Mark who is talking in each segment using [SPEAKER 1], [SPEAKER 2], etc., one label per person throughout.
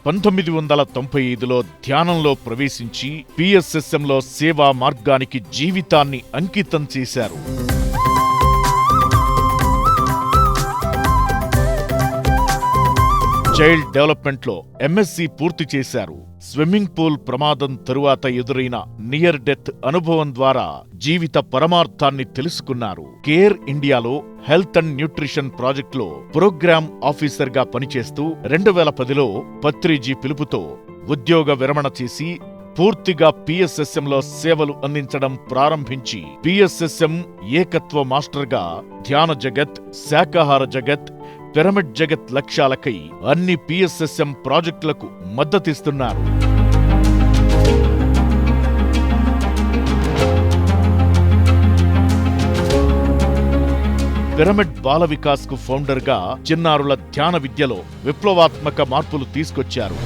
[SPEAKER 1] 1995లో ధ్యానంలో ప్రవేశించి పిఎస్ఎస్ఎంలో సేవా మార్గానికి జీవితాన్ని అంకితం చేశారు. చైల్డ్ డెవలప్మెంట్లో ఎంఎస్సీ పూర్తి చేశారు. స్విమ్మింగ్ పూల్ ప్రమాదం తరువాత ఎదురైన నియర్ డెత్ అనుభవం ద్వారా జీవిత పరమార్థాన్ని తెలుసుకున్నారు. కేర్ ఇండియాలో హెల్త్ అండ్ న్యూట్రిషన్ ప్రాజెక్టులో ప్రోగ్రామ్ ఆఫీసర్గా పనిచేస్తూ 2010లో పత్రిజీ పిలుపుతో ఉద్యోగ విరమణ చేసి పూర్తిగా పిఎస్ఎస్ఎంలో సేవలు అందించడం ప్రారంభించి పిఎస్ఎస్ఎం ఏకత్వ మాస్టర్గా ధ్యాన జగత్, శాకాహార జగత్, పిరమిడ్ జగత్ లక్ష్యాలకై అన్ని పిఎస్ఎస్ఎం ప్రాజెక్టులకు మద్దతిస్తున్నారు. పిరమిడ్ బాల వికాస్ కు ఫౌండర్ గా చిన్నారుల ధ్యాన విద్యలో విప్లవాత్మక మార్పులు తీసుకొచ్చారు.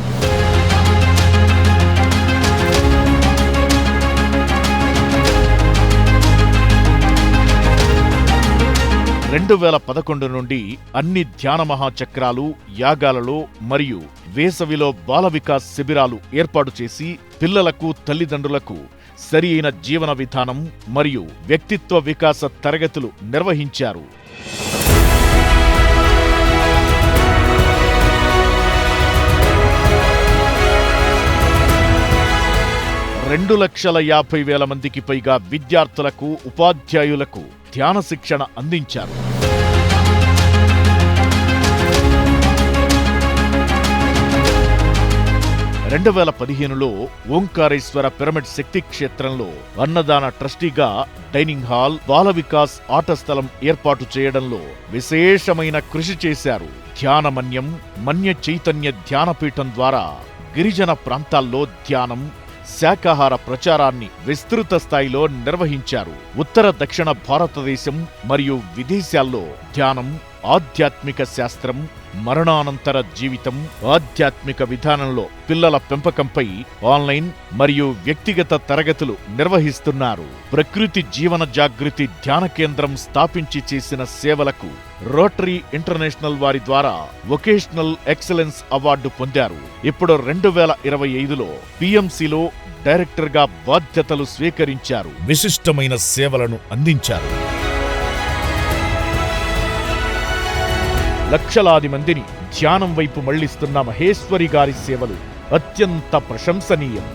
[SPEAKER 1] 2011 నుండి అన్ని ధ్యాన మహాచక్రాలు, యాగాలలో మరియు వేసవిలో బాల వికాస్ శిబిరాలు ఏర్పాటు చేసి పిల్లలకు, తల్లిదండ్రులకు సరి అయిన జీవన విధానం మరియు వ్యక్తిత్వ వికాస తరగతులు నిర్వహించారు. 2,50,000 మందికి పైగా విద్యార్థులకు, ఉపాధ్యాయులకు ధ్యాన శిక్షణ అందించారు. రెండు 2015లో ఓంకారేశ్వర పిరమిడ్ శక్తి క్షేత్రంలో అన్నదాన ట్రస్టీగా డైనింగ్ హాల్, బాల వికాస్ ఆట స్థలం ఏర్పాటు చేయడంలో విశేషమైన కృషి చేశారు. ధ్యానమన్యం, మన్య చైతన్య ధ్యానపీఠం ద్వారా గిరిజన ప్రాంతాల్లో ధ్యానం, శాకాహార ప్రచారాన్ని విస్తృత స్థాయిలో నిర్వహించారు. ఉత్తర దక్షిణ భారతదేశం మరియు విదేశాల్లో ధ్యానం, ఆధ్యాత్మిక శాస్త్రం, మరణానంతర జీవితం, ఆధ్యాత్మిక విధానంలో పిల్లల పెంపకంపై ఆన్లైన్ మరియు వ్యక్తిగత తరగతులు నిర్వహిస్తున్నారు. ప్రకృతి జీవన జాగృతి ధ్యాన కేంద్రం స్థాపించి చేసిన సేవలకు రోటరీ ఇంటర్నేషనల్ వారి ద్వారా వొకేషనల్ ఎక్సలెన్స్ అవార్డు పొందారు. ఇప్పుడు 2025లో పిఎంసిలో డైరెక్టర్గా బాధ్యతలు స్వీకరించారు. విశిష్టమైన సేవలను అందించారు. లక్షలాది మందిని ధ్యానం వైపు మళ్లిస్తున్న మహేశ్వరి గారి సేవలు అత్యంత ప్రశంసనీయం.